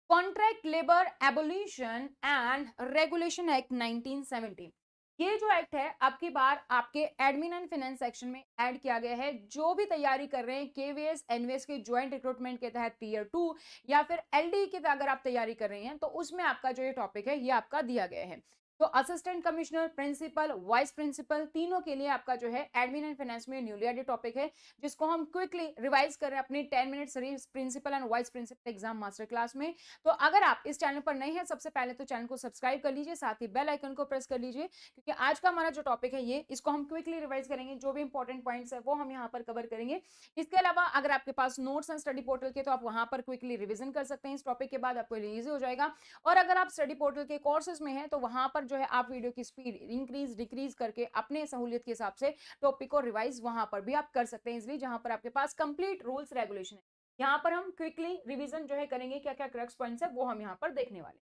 Contract labour abolition and regulation act 1970। ये जो act है आपकी बार आपके एडमिन एंड फाइनेंस सेक्शन में ऐड किया गया है। जो भी तैयारी कर रहे हैं केवीएस एनवीएस के ज्वाइंट रिक्रूटमेंट के तहत टीयर 2 या फिर एलडी की अगर आप तैयारी कर रहे हैं तो उसमें आपका जो ये टॉपिक है ये आपका दिया गया है। तो assistant commissioner, principal, vice principal तीनों के लिए आपका जो है एडमिन एंड फाइनेंस में न्यूली एडेड टॉपिक है, जिसको हम क्विकली रिवाइज कर रहे हैं अपनी 10 minute series principal and vice principal exam master class में। तो अगर आप इस चैनल पर नए हैं, सबसे पहले तो चैनल को सब्सक्राइब कर लीजिए, साथ ही बेल आइकन को प्रेस कर लीजिए, क्योंकि आज का हमारा जो टॉपिक है ये इसको हम क्विकली रिवाइज करेंगे। जो भी इंपॉर्टेंट पॉइंट्स है वो हम यहाँ पर कवर करेंगे। इसके अलावा अगर आपके पास नोट्स एंड स्टडी पोर्टल के तो आप वहां पर क्विकली रिविजन कर सकते हैं। इस टॉपिक के बाद आपको इजी हो जाएगा। और अगर आप स्टडी पोर्टल के कोर्सेज में हैं तो वहां पर जो है आप वीडियो की स्पीड इंक्रीज डिक्रीज करके अपने सहूलियत के हिसाब से टॉपिक को रिवाइज वहां पर भी आप कर सकते हैं इसलिए, जहां पर आपके पास कंप्लीट रूल्स रेगुलेशन है। यहाँ पर हम क्विकली रिवीजन जो है करेंगे, क्या क्या क्रक्स पॉइंट्स है वो हम यहाँ पर देखने वाले।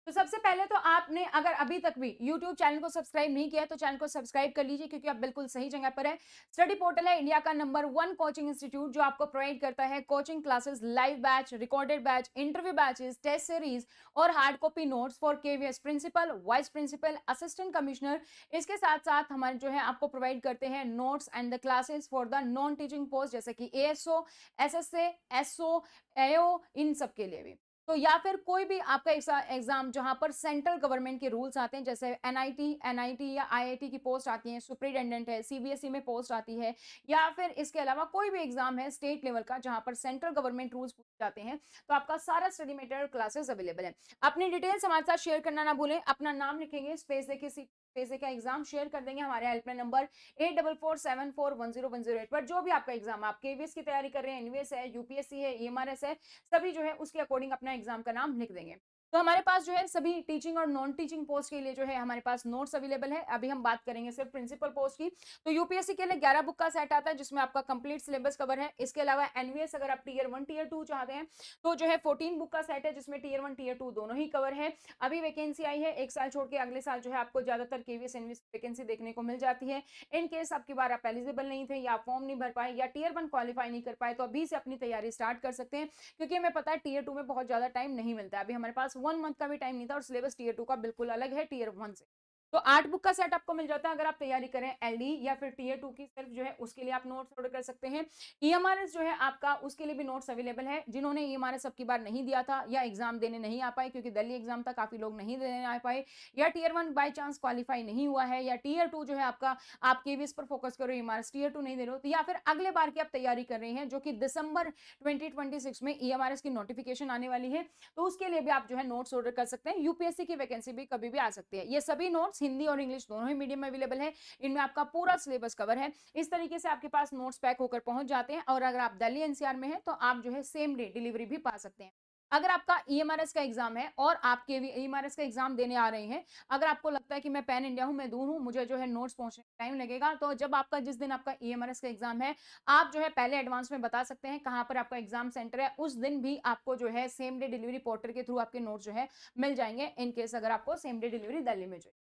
तो सबसे पहले तो आपने अगर अभी तक भी YouTube चैनल को सब्सक्राइब नहीं किया तो चैनल को सब्सक्राइब कर लीजिए, क्योंकि आप बिल्कुल सही जगह पर है। स्टडी पोर्टल है इंडिया का नंबर 1 कोचिंग इंस्टीट्यूट जो आपको प्रोवाइड करता है coaching classes, live batch, recorded batch, interview batches, test series और hard copy notes for KVS principal, vice principal, assistant commissioner. इसके साथ साथ हमारे जो है आपको प्रोवाइड करते हैं notes and the classes for the non teaching post, जैसे कि एएसओ, एसएसए, एसओ, एओ, इन सब के लिए भी। तो या फिर कोई भी आपका एग्जाम जहां पर सेंट्रल गवर्नमेंट के रूल्स आते हैं, जैसे एनआईटी या आईआईटी की पोस्ट आती है, सुपरिटेंडेंट है, सीबीएसई में पोस्ट आती है, या फिर इसके अलावा कोई भी एग्जाम है स्टेट लेवल का जहां पर सेंट्रल गवर्नमेंट रूल्स पूछे जाते हैं, तो आपका सारा स्टडी मटेरियल क्लासेस अवेलेबल है। अपनी डिटेल्स हमारे साथ शेयर करना ना भूलें। अपना नाम लिखेंगे, स्पेस देके पैसे का एग्जाम शेयर कर देंगे हमारे हेल्पलाइन नंबर 8447410108 पर। जो भी आपका एग्जाम, आप केवीएस की तैयारी कर रहे हैं, एनवीएस है, यूपीएससी है, ईएमआरएस है, सभी जो है उसके अकॉर्डिंग अपना एग्जाम का नाम लिख देंगे। तो हमारे पास जो है सभी टीचिंग और नॉन टीचिंग पोस्ट के लिए जो है हमारे पास नोट्स अवेलेबल है। अभी हम बात करेंगे सिर्फ प्रिंसिपल पोस्ट की। तो यूपीएससी के लिए 11 बुक का सेट आता है जिसमें आपका कंप्लीट सिलेबस कवर है। इसके अलावा एनवीएस अगर आप टीयर 1 टीयर 2 चाहते हैं तो जो है 14 बुक का सेट है जिसमें टीयर 1 टीयर 2 दोनों ही कवर है। अभी वैकेंसी आई है, एक साल छोड़ के अगले साल जो है आपको ज्यादातर केवीएस एनवीएस वैकेंसी देखने को मिल जाती है। इन केस आपकी बार आप एलिजिबल नहीं थे या फॉर्म नहीं भर पाए या टीयर 1 क्वालिफाई नहीं कर पाए तो अभी से अपनी तैयारी स्टार्ट कर सकते हैं, क्योंकि हमें पता है टीयर 2 में बहुत ज्यादा टाइम नहीं मिलता है। अभी हमारे पास 1 मंथ का भी टाइम नहीं था और सिलेबस टीयर 2 का बिल्कुल अलग है टीयर 1 से। तो 8 बुक का सेट आपको मिल जाता है अगर आप तैयारी करें एलडी या फिर टीयर 2 की सिर्फ जो है उसके लिए आप नोट्स ऑर्डर कर सकते हैं। ईएमआरएस जो है आपका उसके लिए भी नोट्स अवेलेबल है। जिन्होंने ईएमआरएस अब की बार नहीं दिया था या एग्जाम देने नहीं आ पाए, क्योंकि दिल्ली एग्जाम था काफी लोग नहीं देने आ पाए, या टीयर 1 बाय चांस क्वालिफाई नहीं हुआ है, या टीयर 2 जो है आपका आप केवीएस पर फोकस करो, ईएमआरएस टीयर 2 नहीं दे रहे हो, तो या फिर अगले बार की आप तैयारी कर रहे हैं जो कि दिसंबर 2026 में ईएमआरएस की नोटिफिकेशन आने वाली है, तो उसके लिए भी आप जो है नोट्स ऑर्डर कर सकते हैं। यूपीएससी की वैकेंसी भी कभी भी आ सकती है। ये सभी नोट्स हिंदी और इंग्लिश दोनों ही मीडियम में अवेलेबल है। इनमें आपका पूरा सिलेबस कवर है। इस तरीके से आपके पास नोट्स पैक होकर पहुंच जाते हैं। और अगर आप दिल्ली एनसीआर में हैं तो आप जो है सेम डे डिलीवरी भी पा सकते हैं। अगर आपका ईएमआरएस का एग्जाम है और आपके ईएमआरएस का एग्जाम देने आ रहे हैं, अगर आपको लगता है कि मैं पैन इंडिया हूं, मैं दूर हूं, मुझे जो है नोट्स पहुंचने में टाइम लगेगा, तो जब आपका जिस दिन आपका ईएमआरएस का एग्जाम है आप जो है पहले एडवांस में बता सकते हैं कहां पर आपका एग्जाम सेंटर है। उस दिन भी आपको जो है सेम डे डिलीवरी पोर्टल के थ्रू आपके नोट्स जो है मिल जाएंगे, इन केस अगर आपको सेम डे डिलीवरी दिल्ली में चाहिए।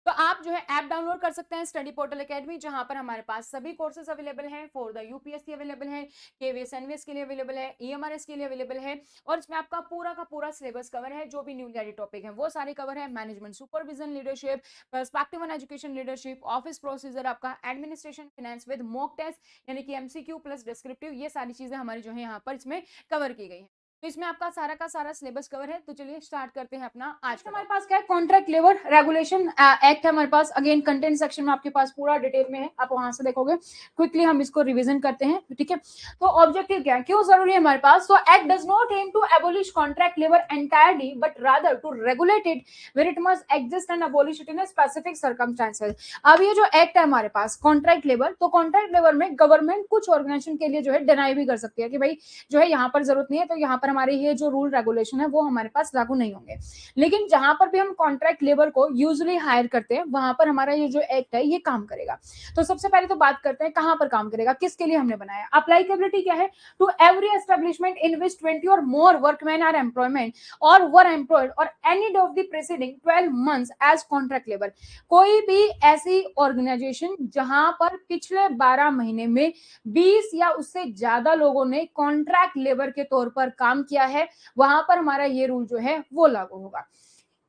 तो आप जो है ऐप डाउनलोड कर सकते हैं स्टडी पोर्टल एकेडमी, जहां पर हमारे पास सभी कोर्सेज अवेलेबल हैं। फॉर द यूपीएससी अवेलेबल है, केवीएस एनवीएस के लिए अवेलेबल है, ईएमआरएस के लिए अवेलेबल है, और इसमें आपका पूरा का पूरा सिलेबस कवर है। जो भी न्यूली एडेड टॉपिक है वो सारे कवर है। Management supervision leadership, perspective on education leadership, office procedure, आपका administration finance with mock test यानी कि एमसीक्यू प्लस डिस्क्रिप्टिव, ये सारी चीजें हमारी जो है यहाँ पर इसमें कवर की गई है। तो इसमें आपका सारा का सारा सिलेबस कवर है। तो चलिए स्टार्ट करते हैं अपना आज का। हमारे पास क्या है, कॉन्ट्रैक्ट लेबर रेगुलेशन एक्ट है हमारे पास। अगेन कंटेंट सेक्शन में आपके पास पूरा डिटेल में है, आप वहां से देखोगे। क्विकली हम इसको रिवीजन करते हैं, ठीक है। तो ऑब्जेक्टिव क्या है, क्यों जरूरी है हमारे पास। तो act does not aim to abolish contract labour entirely but rather to regulate it where it must exist and abolish it in specific circumstances. अब ये जो एक्ट है हमारे पास कॉन्ट्रैक्ट लेबर, तो कॉन्ट्रैक्ट लेबर में गवर्नमेंट कुछ ऑर्गेनाइजेशन के लिए जो है डिनाई भी कर सकती है कि भाई जो है यहाँ पर जरूरत नहीं है, तो यहाँ पर हमारे ये जो रूल रेगुलेशन है वो हमारे पास लागू नहीं होंगे। लेकिन जहां पर भी हम कॉन्ट्रैक्ट लेबर को यूजुअली हायर करते हैं वहां पर हमारा ये जो एक्ट है ये काम करेगा। तो सबसे पहले तो बात करते हैं कहां पर काम करेगा, किसके लिए हमने बनाया। अप्लाइकेबिलिटी क्या है, to every establishment in which 20 or more workman are employment or were employed or any of the preceding 12 months as contract labour. कोई भी ऐसी ऑर्गेनाइजेशन जहां पर पिछले 12 महीने में 20 या उससे ज्यादा लोगों ने कॉन्ट्रैक्ट लेबर के तौर पर काम काम किया है वहां पर हमारा ये रूल जो है वो लागू होगा।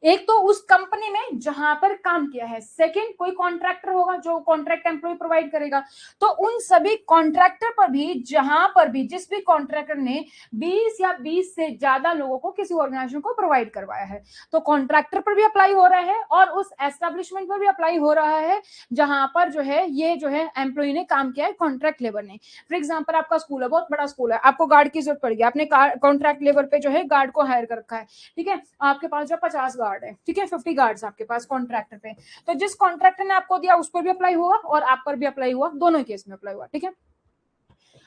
एक तो उस कंपनी में जहां पर काम किया है, सेकंड कोई कॉन्ट्रैक्टर होगा जो कॉन्ट्रैक्ट एम्प्लॉय प्रोवाइड करेगा, तो उन सभी कॉन्ट्रैक्टर पर भी जहां पर भी जिस भी कॉन्ट्रैक्टर ने 20 या 20 से ज्यादा लोगों को किसी ऑर्गेनाइजेशन को प्रोवाइड करवाया है, तो कॉन्ट्रैक्टर पर भी अप्लाई हो रहा है और उस एस्टेब्लिशमेंट पर भी अप्लाई हो रहा है जहां पर जो है ये जो है एम्प्लॉय ने काम किया है कॉन्ट्रैक्ट लेबर ने। फॉर एग्जाम्पल आपका स्कूल है, बहुत बड़ा स्कूल है, आपको गार्ड की जरूरत पड़ेगी, आपने कॉन्ट्रैक्ट लेबर पे जो है गार्ड को हायर कर रखा है, ठीक है, आपके पास जो 50 गार्ड है, ठीक है, 50 गार्ड्स आपके पास कॉन्ट्रैक्टर पे, तो जिस कॉन्ट्रैक्टर ने आपको दिया उस पर भी अप्लाई हुआ और आप पर भी अप्लाई हुआ, दोनों केस में अप्लाई हुआ, ठीक है।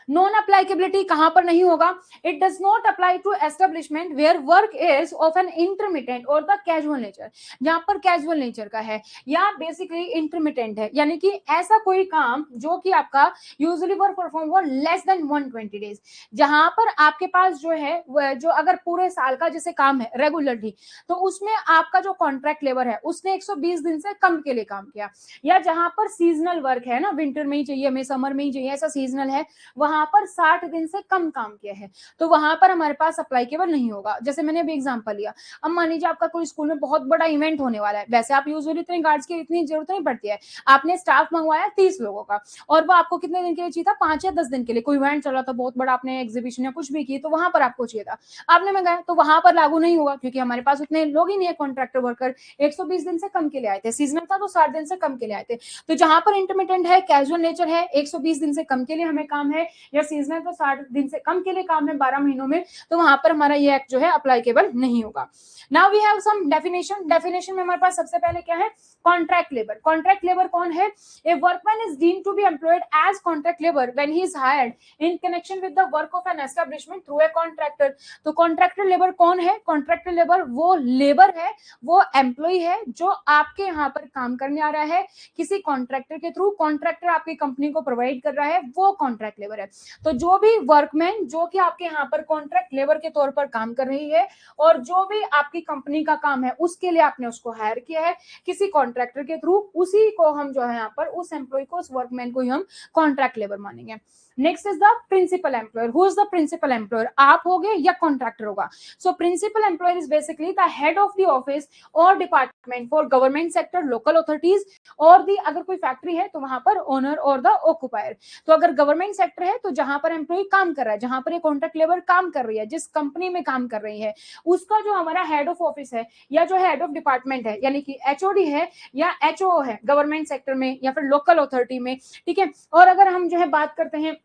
नॉन अप्लाइकेबिलिटी कहां पर नहीं होगा, it does not apply to establishment where work is of an intermittent or the casual nature, जहां पर कैजुअल नेचर का है या बेसिकली इंटरमिटेंट है, यानी कि ऐसा कोई काम जो कि आपका यूजुअली वर्क परफॉर्म हुआ लेस देन 120 डेज, जहां पर आपके पास जो है जो अगर पूरे साल का जैसे काम है रेगुलरली, तो उसमें आपका जो कॉन्ट्रैक्ट लेबर है उसने 120 दिन से कम के लिए काम किया, या जहां पर सीजनल वर्क है ना, विंटर में ही चाहिए हमें, समर में ही चाहिए, ऐसा सीजनल है, वहां पर 60 दिन से कम काम किया है, तो वहां पर हमारे पास अप्लाईकेबल नहीं होगा। जैसे मैंने अभी एग्जांपल लिया, अब मान लीजिए आपका कोई स्कूल में बहुत बड़ा इवेंट होने वाला है, वैसे आप यूजुअली इतने गार्ड्स की इतनी जरूरत नहीं पड़ती है, आपने स्टाफ मंगवाया 30 लोगों का और वो आपको कितने दिन के लिए चाहिए था, 5 या 10 दिन के लिए, कोई इवेंट चल रहा था बहुत बड़ा, आपने एग्जीबिशन या कुछ भी की, तो वहां पर आपको चाहिए था, आपने मंगाया, तो वहां पर लागू नहीं हुआ क्योंकि हमारे पास उतने लोग ही नहीं है कॉन्ट्रैक्टर वर्कर, 120 दिन से कम के लिए आए थे, सीजनल था तो 60 दिन से कम के लिए आए थे, तो जहां पर इंटरमिटेंट है, कैजुअल नेचर है, 120 दिन से कम के लिए हमें काम है, या सीजनल तो 60 दिन से कम के लिए काम है 12 महीनों में, तो वहां पर हमारा ये एक्ट जो है अप्लाईकेबल नहीं होगा। Now we have some definition, definition में हमारे पास सबसे पहले क्या है, कॉन्ट्रैक्ट लेबर। कॉन्ट्रैक्ट लेबर कौन है, a workman is deemed to be employed as contract labour when he is hired in connection with the work of an establishment through a contractor. तो contractor labour कौन है, contractor labour वो labour है, वो employ है जो आपके यहाँ पर काम करने आ रहा है किसी कॉन्ट्रैक्टर के थ्रू, कॉन्ट्रैक्टर आपकी कंपनी को प्रोवाइड कर रहा है, वो कॉन्ट्रैक्ट लेबर है। तो जो भी वर्कमैन जो कि आपके यहाँ पर कॉन्ट्रैक्ट लेबर के तौर पर काम कर रही है और जो भी आपकी कंपनी का काम है उसके लिए आपने उसको हायर किया है किसी कॉन्ट्रैक्टर के थ्रू, उसी को हम जो है यहाँ पर उस एम्प्लॉय को, उस वर्कमैन को ही हम कॉन्ट्रैक्ट लेबर मानेंगे। Next is the principal employer. Who is the principal employer, आप होगे या कॉन्ट्रैक्टर होगा। So principal employer is basically the head of the office or department for government sector, local authorities और the, अगर कोई factory है तो वहां पर ओनर और द ऑक्युपायर। तो अगर गवर्नमेंट सेक्टर है तो जहां पर एम्प्लॉय काम कर रहा है, जहां पर ये कॉन्ट्रैक्ट लेबर काम कर रही है, जिस कंपनी में काम कर रही है, उसका जो हमारा हेड ऑफ ऑफिस है या जो हेड ऑफ डिपार्टमेंट है, यानी कि एचओडी है या एचओ है गवर्नमेंट सेक्टर में या फिर लोकल अथॉरिटी में, ठीक है। और अगर हम जो है बात करते हैं,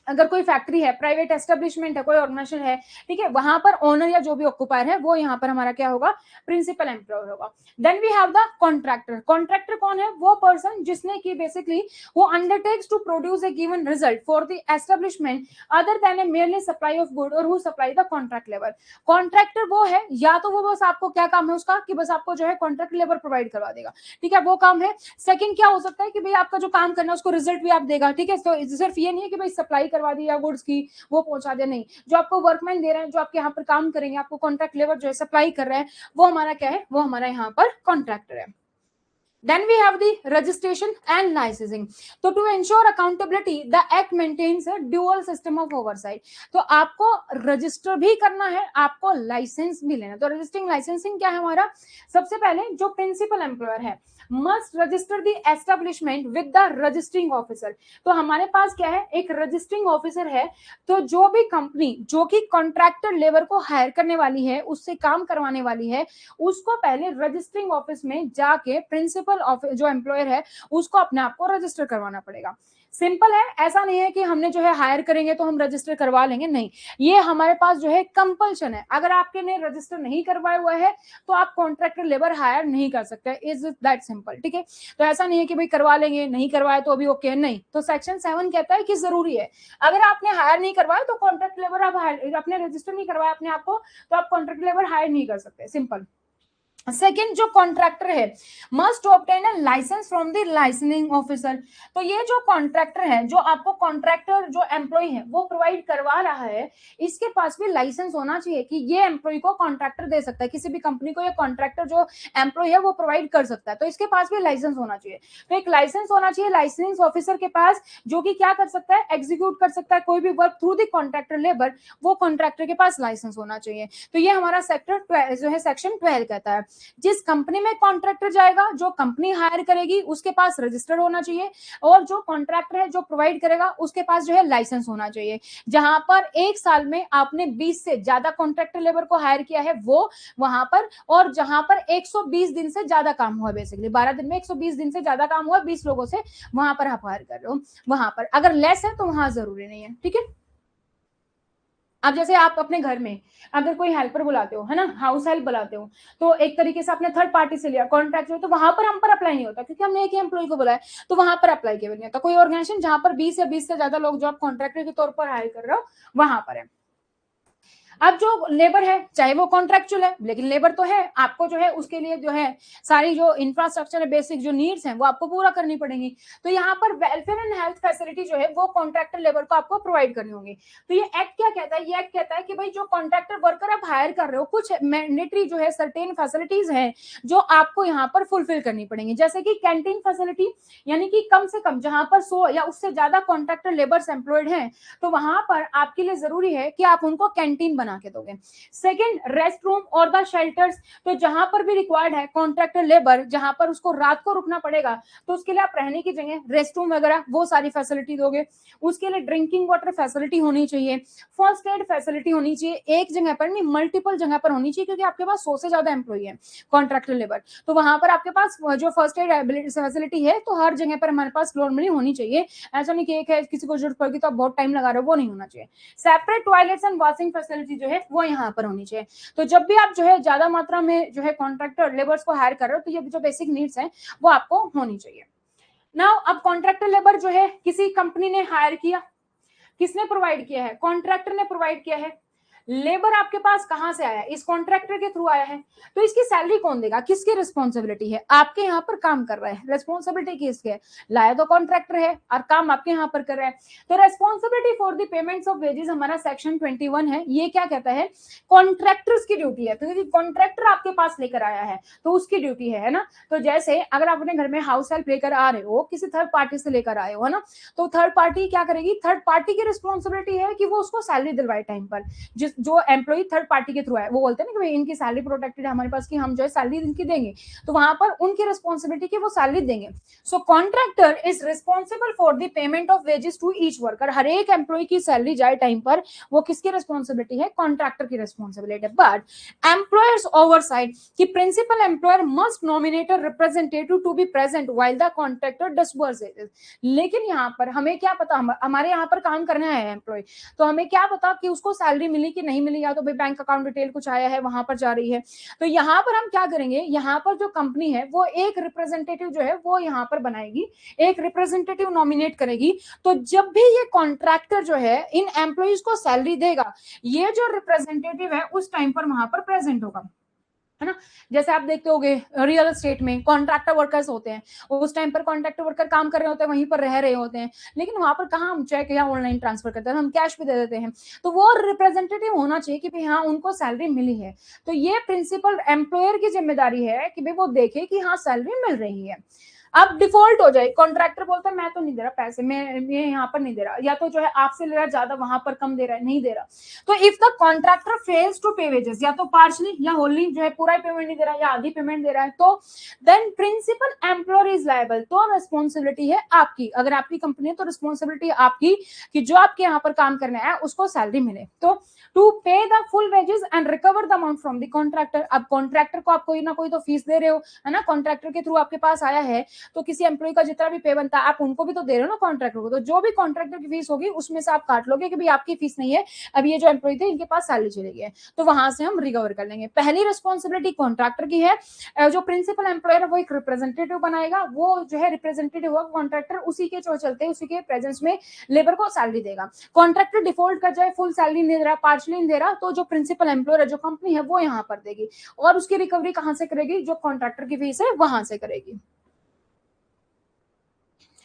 अगर कोई फैक्ट्री है, प्राइवेट एस्टेब्लिशमेंट है, कोई ऑर्गेनाइजेशन है, ठीक है, वहां पर ओनर या जो भी ऑक्युपायर है वो यहाँ पर हमारा क्या होगा, प्रिंसिपल एम्प्लॉयर होगा। Then we have the contractor. Contractor कौन है, वो पर्सन जिसने की बेसिकली वो undertakes to produce a given result for the establishment other than a merely supply of good or who supply the contract labour. Contractor वो है, या तो वो बस आपको क्या काम है उसका कि बस आपको जो है कॉन्ट्रैक्ट लेबर प्रोवाइड करवा देगा, ठीक है, वो काम है। सेकंड क्या हो सकता है कि भाई आपका जो काम करना है उसको रिजल्ट भी आप देगा, ठीक है, तो सिर्फ ये नहीं है कि भाई सप्लाई करवा दी या गुड्स की वो पहुंचा दे, नहीं, जो आपको वर्कमैन दे रहे हैं, जो आपके यहाँ पर काम करेंगे, आपको कॉन्ट्रैक्ट लेबर जो है सप्लाई कर रहा है, वो हमारा क्या है, वो हमारा यहाँ पर कॉन्ट्रैक्टर है। Then we have the registration and licensing. तो to ensure accountability, the act maintains a dual system of oversight. तो आपको रजिस्टर भी करना है, आपको लाइसेंस भी लेना है। तो रजिस्टरिंग लाइसेंसिंग क्या है हमारा, सबसे पहले जो प्रिंसिपल एम्प्लॉयर है must register the establishment with the registering officer. तो हमारे पास क्या है, एक रजिस्टरिंग ऑफिसर है, तो जो भी कंपनी जो कि कॉन्ट्रैक्टर लेबर को हायर करने वाली है, उससे काम करवाने वाली है, उसको पहले रजिस्टरिंग ऑफिस में जाके प्रिंसिपल जो एम्प्लॉयर है उसको अपने आप को रजिस्टर करवाना पड़ेगा। सिंपल है, ऐसा नहीं है कि हमने जो है हायर करेंगे तो हम रजिस्टर करवा लेंगे, नहीं, ये हमारे पास जो है कंपल्शन है। अगर आपके ने रजिस्टर नहीं करवाया हुआ है तो आप कॉन्ट्रैक्टर लेबर हायर नहीं कर सकते, इज दैट सिंपल, ठीक है। तो ऐसा नहीं है कि भाई करवा लेंगे, नहीं करवाए तो अभी ओके, नहीं। तो सेक्शन 7 कहता है कि जरूरी है, अगर आपने हायर नहीं करवाया तो कॉन्ट्रैक्ट लेबर आप अपने रजिस्टर नहीं करवाया अपने आप को, तो आप कॉन्ट्रैक्ट लेबर हायर नहीं कर सकते, सिंपल। सेकेंड जो कॉन्ट्रैक्टर है must obtain a licence from the licensing officer. तो ये जो कॉन्ट्रैक्टर है, जो आपको कॉन्ट्रैक्टर जो एम्प्लॉय है वो प्रोवाइड करवा रहा है, इसके पास भी लाइसेंस होना चाहिए कि ये एम्प्लॉय को कॉन्ट्रैक्टर दे सकता है, किसी भी कंपनी को ये कॉन्ट्रैक्टर जो एम्प्लॉय है वो प्रोवाइड कर सकता है, तो इसके पास भी लाइसेंस होना चाहिए। तो एक लाइसेंस होना चाहिए लाइसेंस ऑफिसर के पास, जो कि क्या कर सकता है, एग्जीक्यूट कर सकता है कोई भी work through the contractor labour, वो कॉन्ट्रैक्टर के पास लाइसेंस होना चाहिए। तो ये हमारा सेक्टर जो है सेक्शन 12 कहता है। जिस कंपनी में कॉन्ट्रैक्टर जाएगा, जो कंपनी हायर करेगी, उसके पास रजिस्टर्ड होना चाहिए, और जो कॉन्ट्रैक्टर है जो प्रोवाइड करेगा उसके पास जो है लाइसेंस होना चाहिए। जहां पर एक साल में आपने 20 से ज्यादा कॉन्ट्रैक्टर लेबर को हायर किया है वो वहां पर, और जहां पर 120 दिन से ज्यादा काम हुआ, बेसिकली 12 दिन में 120 दिन से ज्यादा काम हुआ 20 लोगों से, वहां पर आप हायर कर रहे हो। वहां पर अगर लेस है तो वहां जरूरी नहीं है, ठीक है। अब जैसे आप अपने घर में अगर कोई हेल्पर बुलाते हो, है ना, हाउस हेल्प बुलाते हो, तो एक तरीके से आपने थर्ड पार्टी से लिया कॉन्ट्रैक्ट, तो वहां पर हम पर अप्लाई नहीं होता, क्योंकि हमने एक ही एम्प्लॉय को बुलाया, तो वहां पर अप्लाई केवल नहीं होता। कोई ऑर्गेनाइजेशन जहां पर 20 या 20 से ज्यादा लोग जो आप कॉन्ट्रैक्टर के तौर पर हायर कर रहे हो वहां पर है। अब जो लेबर है चाहे वो कॉन्ट्रैक्चुअल है, लेकिन लेबर तो है, आपको जो है उसके लिए जो है सारी जो इंफ्रास्ट्रक्चर है, बेसिक जो नीड्स हैं वो आपको पूरा करनी पड़ेंगी। तो यहाँ पर वेलफेयर एंड हेल्थ फैसिलिटी जो है वो कॉन्ट्रैक्टर लेबर को आपको प्रोवाइड करनी होगी। तो ये एक्ट क्या कहता है, ये एक्ट कहता है कि भाई जो कॉन्ट्रैक्टर वर्कर आप हायर कर रहे हो, कुछ मैंडेटरी जो है सर्टेन फैसिलिटीज है जो आपको यहाँ पर फुलफिल करनी पड़ेंगी, जैसे कि कैंटीन फैसिलिटी, यानी कि कम से कम जहां पर 100 या उससे ज्यादा कॉन्ट्रैक्टर लेबर्स एम्प्लॉयड हैं, तो वहां पर आपके लिए जरूरी है कि आप उनको कैंटीन बना के दोगे। सेकंड, रेस्ट रूम और द शेल्टर्स, तो जहां पर भी रिक्वायर्ड है कॉन्ट्रैक्टर लेबर, जहां पर उसको रात को रुकना पड़ेगा, तो उसके लिए आप रहने की जगह, रेस्ट रूम वगैरह वो सारी फैसिलिटी दोगे। उसके लिए ड्रिंकिंग वाटर फैसिलिटी होनी चाहिए, फर्स्ट एड फैसिलिटी होनी चाहिए, एक जगह पर नहीं मल्टीपल जगह पर होनी चाहिए, क्योंकि आपके पास 100 से ज्यादा एम्प्लॉय है कॉन्ट्रैक्टर लेबर, तो वहां पर आपके पास जो फर्स्ट एड फैसिलिटी है तो हर जगह पर हमारे पास नॉर्मली होनी चाहिए। ऐसा नहीं कि एक है किसी को जरूरत पड़ेगी तो आप बहुत टाइम लगा रहे हो, वो नहीं होना चाहिए। Separate toilets and washing facility जो है वो यहाँ पर होनी चाहिए। तो जब भी आप जो है ज्यादा मात्रा में जो है कॉन्ट्रैक्टर लेबर्स को हायर कर रहे हो, तो ये जो बेसिक नीड्स हैं वो आपको होनी चाहिए। नाउ अब कॉन्ट्रैक्टर लेबर जो है किसी कंपनी ने हायर किया, किसने प्रोवाइड किया है, कॉन्ट्रैक्टर ने प्रोवाइड किया है। लेबर आपके पास कहां से आया, इस कॉन्ट्रैक्टर के थ्रू आया है, तो इसकी सैलरी कौन देगा, किसकी रिस्पॉन्सिबिलिटी है, आपके यहाँ पर काम कर रहा है, रिस्पॉन्सिबिलिटी किसकी है, लाया तो कॉन्ट्रैक्टर है और काम आपके यहाँ पर कर रहा है। तो responsibility for the payments of wages हमारा सेक्शन 21 है, ये क्या कहता है, कॉन्ट्रैक्टर्स की ड्यूटी है, क्योंकि कॉन्ट्रैक्टर आपके पास लेकर आया है तो उसकी ड्यूटी है ना। तो जैसे अगर आप अपने घर में हाउस हेल्प लेकर आ रहे हो, किसी थर्ड पार्टी से लेकर आए हो, है ना, तो थर्ड पार्टी क्या करेगी, थर्ड पार्टी की रिस्पॉन्सिबिलिटी है कि वो उसको सैलरी दिलवाए टाइम पर। जिस जो एम्प्लॉय थर्ड पार्टी के थ्रू है वो बोलते हैं ना कि भाई इनकी सैलरी प्रोटेक्टेड है हमारे पास, कि हम जो है सैलरी इनकी देंगे, तो वहां पर उनकी रिस्पॉन्सिबिलिटी की वो सैलरी देंगे। So contractor is responsible for the payment of wages to each worker, हर एक एम्प्लॉय की सैलरी जाए टाइम पर, वो किसकी रिस्पॉन्सिबिलिटी है, कॉन्ट्रैक्टर की रिस्पॉन्सिबिलिटी है। बट एम्प्लॉयर्स ओवरसाइट कि principal employer must nominate a representative to be present while the contractor disburses. लेकिन यहाँ पर हमें क्या पता, हमारे यहाँ पर काम करना है एम्प्लॉय, तो हमें क्या पता कि उसको सैलरी मिली कि नहीं मिली, या तो भाई बैंक अकाउंट डिटेल कुछ आया है वहां पर जा रही है। तो यहाँ पर हम क्या करेंगे, यहाँ पर जो कंपनी है वो एक रिप्रेजेंटेटिव जो है वो यहाँ पर बनाएगी, एक रिप्रेजेंटेटिव नॉमिनेट करेगी। तो जब भी ये कॉन्ट्रैक्टर जो है इन एम्प्लॉइज को सैलरी देगा, ये जो रिप्रेजेंटेटिव है उस टाइम पर वहां पर प्रेजेंट होगा, है ना। जैसे आप देखते होंगे रियल एस्टेट में कॉन्ट्रैक्टर वर्कर्स होते हैं, उस टाइम पर कॉन्ट्रैक्टर वर्कर काम कर रहे होते हैं, वहीं पर रह रहे होते हैं, लेकिन वहां पर कहाँ हम चेक या ऑनलाइन ट्रांसफर करते हैं, हम कैश भी दे देते हैं। तो वो रिप्रेजेंटेटिव होना चाहिए कि भाई हाँ उनको सैलरी मिली है। तो ये प्रिंसिपल एम्प्लॉयर की जिम्मेदारी है कि भाई वो देखे कि हाँ सैलरी मिल रही है। अब डिफॉल्ट हो जाए, कॉन्ट्रैक्टर बोलता है मैं तो नहीं दे रहा पैसे, मैं ये यहाँ पर नहीं दे रहा, या तो जो है आपसे ले रहा ज्यादा, वहां पर कम दे रहा है, नहीं दे रहा। तो if the contractor fails to pay wages, या तो पार्शली या होली जो है पूरा पेमेंट नहीं दे रहा है या आधी पेमेंट दे रहा है, तो then principal employer is liable, तो रिस्पॉन्सिबिलिटी है आपकी, अगर आपकी कंपनी है तो रिस्पॉन्सिबिलिटी आपकी कि जो आपके यहाँ पर काम करना है उसको सैलरी मिले। तो टू पे the full wages and recover the amount from the contractor, अब कॉन्ट्रैक्टर को आप कोई ना कोई तो फीस दे रहे हो, है ना, कॉन्ट्रैक्टर के थ्रू आपके पास आया है, तो किसी एम्प्लॉय का जितना भी पे बनता है आप उनको भी तो दे रहे हो ना कॉन्ट्रैक्टर को, तो जो भी कॉन्ट्रैक्टर की फीस होगी उसमें से आप काट लोगे कि भाई आपकी फीस नहीं है, अब ये जो एम्प्लॉय थे इनके पास सैलरी चली गई है, तो वहां से हम रिकवर कर लेंगे। पहली रिस्पॉन्सिबिलिटी कॉन्ट्रैक्टर की है, जो प्रिंसिपल एम्प्लॉयर है वो एक रिप्रेजेंटेटिव बनाएगा, वो जो है रिप्रेजेंटेटिव होगा कॉन्ट्रैक्टर, उसी के जो चलते उसी के प्रेजेंस में लेबर को सैलरी देगा। कॉन्ट्रैक्टर डिफॉल्ट कर जाए, फुल सैलरी नहीं दे रहा, पार्शली नहीं दे रहा, तो जो प्रिंसिपल एम्प्लॉयर है, जो कंपनी है वो यहाँ पर देगी, और उसकी रिकवरी कहाँ से करेगी, जो कॉन्ट्रैक्टर की फीस है वहां से करेगी।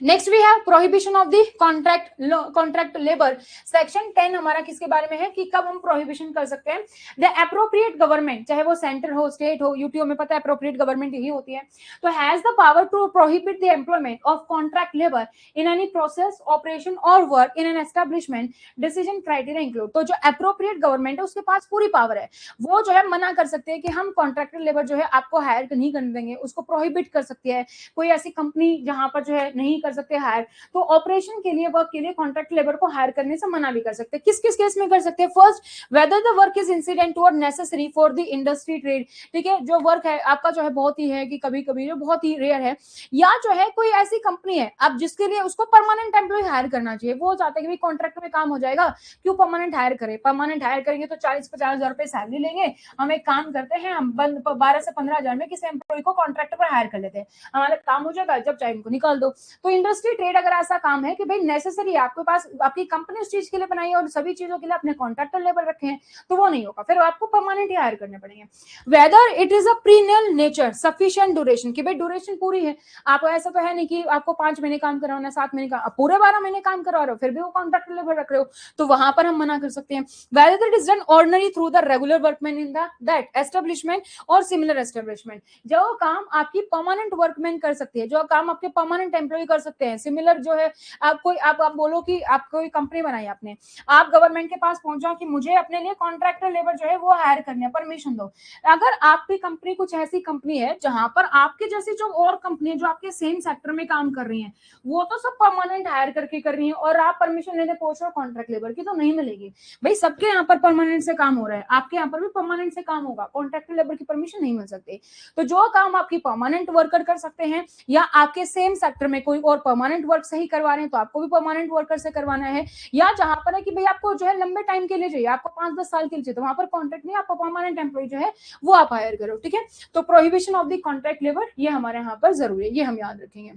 Next we have prohibition of the contract labour. Section 10 हमारा किसके बारे में है कि कब हम प्रोहिबिशन कर सकते हैं। द एप्रोप्रिएट गवर्नमेंट, चाहे वो सेंटर हो, स्टेट हो, यूटीओ में पता है एप्रोप्रिएट गवर्नमेंट यही होती है, तो has the power to prohibit the employment of contract labour in any process, operation or work in an establishment, decision criteria include. तो जो एप्रोप्रिएट गवर्नमेंट है उसके पास पूरी पावर है, वो जो है मना कर सकते हैं कि हम कॉन्ट्रैक्टर लेबर जो है आपको हायर नहीं करने देंगे, उसको प्रोहिबिट कर सकती है। कोई ऐसी कंपनी जहां पर जो है नहीं कर सकते हायर, तो ऑपरेशन के लिए, वर्क के लिए कॉन्ट्रैक्ट लेबर को हायर करने से मना भी कर सकते हैं। किस किस केस में कर सकते हैं। First, whether the work is incident or necessary for the industry trade, ठीक है, जो वर्क है आपका जो है बहुत ही है कि कभी कभी जो बहुत ही रेयर है, या जो है कोई ऐसी कंपनी है अब जिसके लिए उसको परमानेंट एम्प्लॉय हायर करना चाहिए, वो चाहते हैं कि कॉन्ट्रैक्ट में काम हो जाएगा, क्यों परमानेंट हायर करें, परमानेंट हायर करेंगे तो 40-50 हजार रुपए सैलरी लेंगे, हम एक काम करते हैं, हम 12 से 15 हजार में किसी एम्प्लॉय को कॉन्ट्रैक्ट पर हायर कर लेते हैं, हमारा काम हो जाएगा, जब चाहे इनको निकाल दो। तो इंडस्ट्री ट्रेड अगर ऐसा काम है कि भाई नेसेसरी है, आपके पास आपकी कंपनी उस चीज के लिए बनाई है और सभी चीजों के लिए अपने कॉन्ट्रैक्टर लेबर रखे हैं, तो वो नहीं होगा, फिर आपको परमानेंट हायर करने पड़ेंगे। Whether it is a perineal nature, sufficient duration, की भाई ड्यूरेशन पूरी है, आप ऐसा तो है नहीं कि आपको 5 महीने काम करवाना, 7 महीने का, पूरे 12 महीने काम करवा रहे हो, फिर भी वो कॉन्ट्रैक्टर लेबर रख रहे हो, तो वहां पर हम मना कर सकते हैं। Whether it is done ordinary through the regular workman in that establishment और सिमिलर एस्टेब्लिशमेंट, जो काम आपकी परमानेंट वर्कमैन कर सकती है, जो काम आपके परमानेंट एम्प्लॉय कर सकते हैं, सिमिलर जो है आप कोई आप बोलो कि आप कोई कंपनी बनाई आपने, आप गवर्नमेंट के पास पहुंच जाओ कि मुझे अपने लिए कॉन्ट्रैक्टर लेबर जो है वो हायर करनी है, परमिशन दो। अगर आपकी कंपनी कुछ ऐसी कंपनी है जहां पर आपके जैसी जो और कंपनी है जो आपके सेम सेक्टर में काम कर रही है, वो तो सब परमानेंट हायर करके कर रही है, और आप परमिशन लेने पहुंच रहे हो कॉन्ट्रैक्ट लेबर की, तो नहीं मिलेगी। भाई सबके यहाँ पर परमानेंट से काम हो रहा है, आपके यहाँ पर भी परमानेंट से काम होगा, कॉन्ट्रैक्टर लेबर की परमिशन नहीं मिल सकती। तो जो काम आपकी परमानेंट वर्कर कर सकते हैं, या आपके सेम सेक्टर में कोई और परमानेंट वर्क सही करवा रहे हैं तो आपको भी परमानेंट वर्कर से करवाना है, या जहां पर है कि भाई आपको जो है लंबे टाइम के लिए चाहिए, आपको 5-10 साल के लिए चाहिए, तो वहां पर कॉन्ट्रैक्ट नहीं, आपको परमानेंट एम्प्लॉय जो है वो आप हायर करो, ठीक है। तो prohibition of the contract labour ये हमारे यहाँ पर जरूरी है, ये हम याद रखेंगे।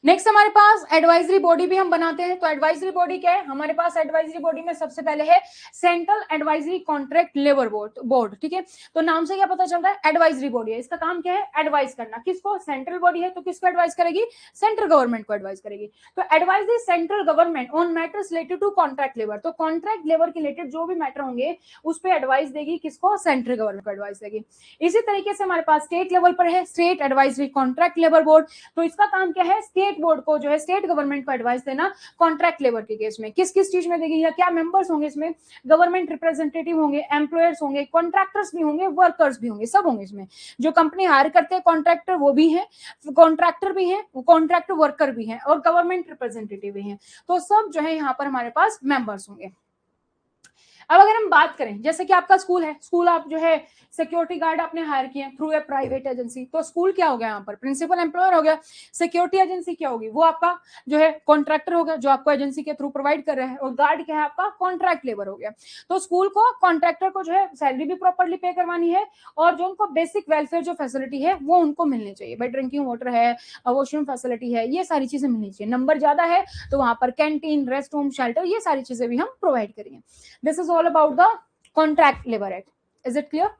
नेक्स्ट हमारे पास एडवाइजरी बॉडी भी हम बनाते हैं, तो एडवाइजरी बॉडी क्या है हमारे पास, एडवाइजरी बॉडी में सबसे पहले है central advisory contract labour board, ठीक है। तो नाम से क्या पता चलता है, एडवाइजरी बॉडी है, इसका काम क्या है, एडवाइस करना, किसको, सेंट्रल बॉडी है तो किसको एडवाइस करेगी, सेंट्रल गवर्नमेंट को एडवाइस करेगी। तो advise the central government on matters related to contract labour, तो कॉन्ट्रैक्ट लेबर के रिलेटेड जो भी मैटर होंगे उस पर एडवाइस देगी, किसको, सेंट्रल गवर्नमेंट को एडवाइस देगी। इसी तरीके से हमारे पास स्टेट लेवल पर है state advisory contract labour board, तो इसका काम क्या है, स्टेट बोर्ड को जो है स्टेट गवर्नमेंट को एडवाइस देना कॉन्ट्रैक्ट लेबर के केस में, किस किस चीज में देगी, या क्या मेंबर्स होंगे इसमें, गवर्नमेंट रिप्रेजेंटेटिव होंगे, एम्प्लॉयर्स होंगे, कॉन्ट्रैक्टर्स भी होंगे, वर्कर्स भी होंगे, सब होंगे इसमें, जो कंपनी हायर करते हैं कॉन्ट्रैक्टर वो भी है, कॉन्ट्रैक्टर भी है, कॉन्ट्रैक्टर वर्कर भी है, और गवर्नमेंट रिप्रेजेंटेटिव भी है, तो सब जो है यहाँ पर हमारे पास मेंबर्स होंगे। अब अगर हम बात करें, जैसे कि आपका स्कूल है, स्कूल आप जो है सिक्योरिटी गार्ड आपने हायर किए थ्रू ए प्राइवेट एजेंसी, तो स्कूल क्या हो गया यहाँ पर, प्रिंसिपल एम्प्लॉयर हो गया। सिक्योरिटी एजेंसी क्या होगी, वो आपका जो है कॉन्ट्रैक्टर हो गया, जो आपको एजेंसी के थ्रू प्रोवाइड कर रहे हैं, और गार्ड क्या है आपका, कॉन्ट्रैक्ट लेबर हो गया। तो स्कूल को, कॉन्ट्रैक्टर को जो है सैलरी भी प्रॉपरली पे करवानी है, और जो उनको बेसिक वेलफेयर जो फैसिलिटी है वो उनको मिलनी चाहिए, भाई ड्रिंकिंग वाटर है, वॉशरूम फैसिलिटी है, ये सारी चीजें मिलनी चाहिए। नंबर ज्यादा है तो वहां पर कैंटीन, रेस्ट होम, शेल्टर, ये सारी चीजें भी हम प्रोवाइड करेंगे। This is all about the contract labour act. Is it clear?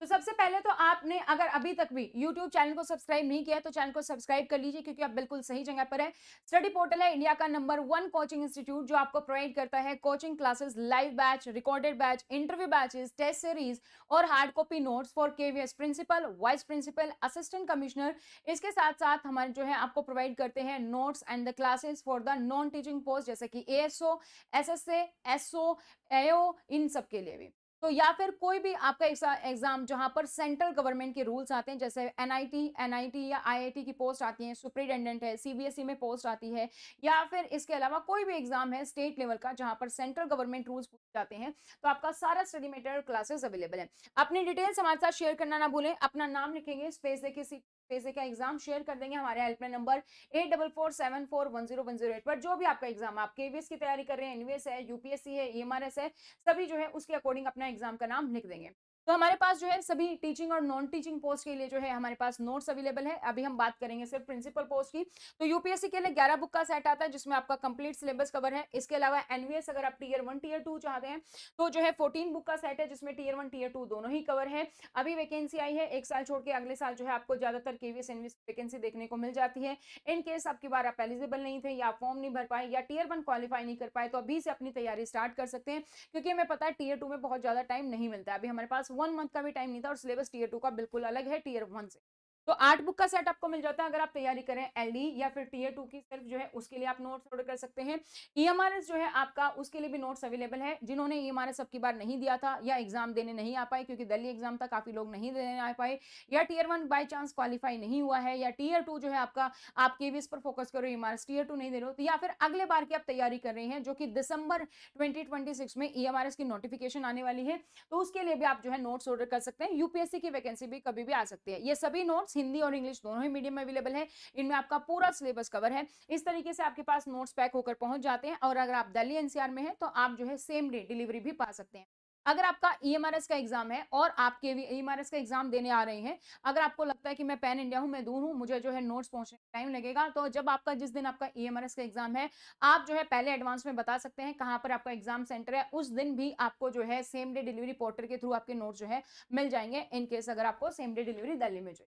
तो सबसे पहले तो आपने अगर अभी तक भी YouTube चैनल को सब्सक्राइब नहीं किया तो चैनल को सब्सक्राइब कर लीजिए, क्योंकि आप बिल्कुल सही जगह पर है। स्टडी पोर्टल है इंडिया का नंबर 1 कोचिंग इंस्टीट्यूट, जो आपको प्रोवाइड करता है coaching classes, live batch, recorded batch, interview batches, test series और hard copy notes for KVS principal, vice principal, assistant commissioner. इसके साथ साथ हमारे जो है आपको प्रोवाइड करते हैं notes and the classes for the non teaching post, जैसे कि ASO, SSA, SO, AO, इन सब के लिए भी। तो या फिर कोई भी आपका एग्जाम जहां पर सेंट्रल गवर्नमेंट के रूल्स आते हैं, जैसे NIT या IIT की पोस्ट आती है, सुपरिटेंडेंट है, CBSE में पोस्ट आती है, या फिर इसके अलावा कोई भी एग्जाम है स्टेट लेवल का जहां पर सेंट्रल गवर्नमेंट रूल्स पूछे जाते हैं, तो आपका सारा स्टडी मटेरियल क्लासेस अवेलेबल है। अपनी डिटेल्स हमारे साथ शेयर करना ना भूलें, अपना नाम लिखेंगे, स्पेस देके पैसे का एग्जाम शेयर कर देंगे हमारे हेल्पलाइन नंबर 8447410108 पर। जो भी आपका एग्जाम, आप KVS की तैयारी कर रहे हैं, NVS है, UPSC है, EMRS है, सभी जो है उसके अकॉर्डिंग अपना एग्जाम का नाम लिख देंगे। तो हमारे पास जो है सभी टीचिंग और नॉन टीचिंग पोस्ट के लिए जो है हमारे पास नोट्स अवेलेबल है। अभी हम बात करेंगे सिर्फ प्रिंसिपल पोस्ट की। तो यूपीएससी के लिए 11 बुक का सेट आता है जिसमें आपका कंप्लीट सिलेबस कवर है। इसके अलावा एनवीएस अगर आप टीयर 1 टीयर 2 चाहते हैं तो जो है 14 बुक का सेट है जिसमें टीयर 1 टीयर 2 दोनों ही कवर है। अभी वैकेंसी आई है, एक साल छोड़ के अगले साल जो है आपको ज्यादातर केवीएस एनवीएस वैकेंसी देखने को मिल जाती है। इन केस आपकी बार आप एलिजिबल नहीं थे या फॉर्म नहीं भर पाए या टीयर 1 क्वालिफाई नहीं कर पाए तो अभी से अपनी तैयारी स्टार्ट कर सकते हैं, क्योंकि हमें पता है टीयर 2 में बहुत ज्यादा टाइम नहीं मिलता है। अभी हमारे पास 1 मंथ का भी टाइम नहीं था और सिलेबस टीयर 2 का बिल्कुल अलग है टीयर 1 से। तो 8 बुक का सेट आपको मिल जाता है अगर आप तैयारी करें एलडी या फिर टीयर 2 की, सिर्फ जो है उसके लिए आप नोट्स ऑर्डर कर सकते हैं। ईएमआरएस जो है आपका, उसके लिए भी नोट्स अवेलेबल है। जिन्होंने ईएमआरएस अब की बार नहीं दिया था या एग्जाम देने नहीं आ पाए, क्योंकि दिल्ली एग्जाम था काफी लोग नहीं देने आ पाए, या टीयर 1 बाय चांस क्वालिफाई नहीं हुआ है, या टीयर 2 जो है आपका आप केवीएस पर फोकस करो, ईएमआरएस टीयर 2 नहीं दे रहे हो, तो या फिर अगले बार की आप तैयारी कर रहे हैं जो कि दिसंबर 2026 में ईएमआरएस की नोटिफिकेशन आने वाली है, तो उसके लिए भी आप जो है नोट्स ऑर्डर कर सकते हैं। यूपीएससी की वैकेंसी भी कभी भी आ सकती है। ये सभी नोट्स हिंदी और इंग्लिश दोनों ही मीडियम में अवेलेबल है। इनमें आपका पूरा सिलेबस कवर है। इस तरीके से आपके पास नोट्स पैक होकर पहुंच जाते हैं, और अगर आप दिल्ली एनसीआर में हैं तो आप जो है सेम डे डिलीवरी भी पा सकते हैं। अगर आपका ईएमआरएस का एग्जाम है और आपके ईएमआरएस का एग्जाम देने आ रहे हैं, अगर आपको लगता है कि मैं पैन इंडिया हूं, मैं दूर हूं, मुझे जो है नोट्स पहुंचने में टाइम लगेगा, तो जब आपका जिस दिन आपका ईएमआरएस का एग्जाम है, आप जो है पहले एडवांस में बता सकते हैं कहां पर आपका एग्जाम सेंटर है। उस दिन भी आपको जो है सेम डे डिलीवरी पोर्टल के थ्रू आपके नोट्स जो है मिल जाएंगे, इन केस अगर आपको सेम डे डिलीवरी दिल्ली में चाहिए।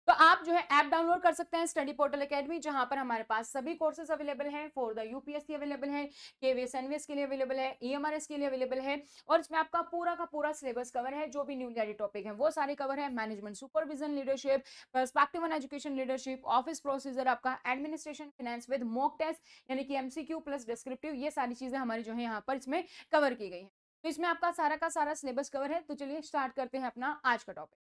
तो आप जो है ऐप डाउनलोड कर सकते हैं स्टडी पोर्टल एकेडमी, जहां पर हमारे पास सभी कोर्सेज अवेलेबल हैं। फॉर द यूपीएससी अवेलेबल है, केवीएस एनवीएस के लिए अवेलेबल है, ईएमआरएस के लिए अवेलेबल है, और इसमें आपका पूरा का पूरा सिलेबस कवर है। जो भी न्यू एडेड टॉपिक है वो सारे कवर है। Management supervision leadership, perspective on education leadership, office procedure, आपका administration finance with mock test यानी कि एमसीक्यू प्लस डिस्क्रिप्टिव, ये सारी चीजें हमारी जो है यहाँ पर इसमें कवर की गई है। तो इसमें आपका सारा का सारा सिलेबस कवर है। तो चलिए स्टार्ट करते हैं अपना आज का टॉपिक।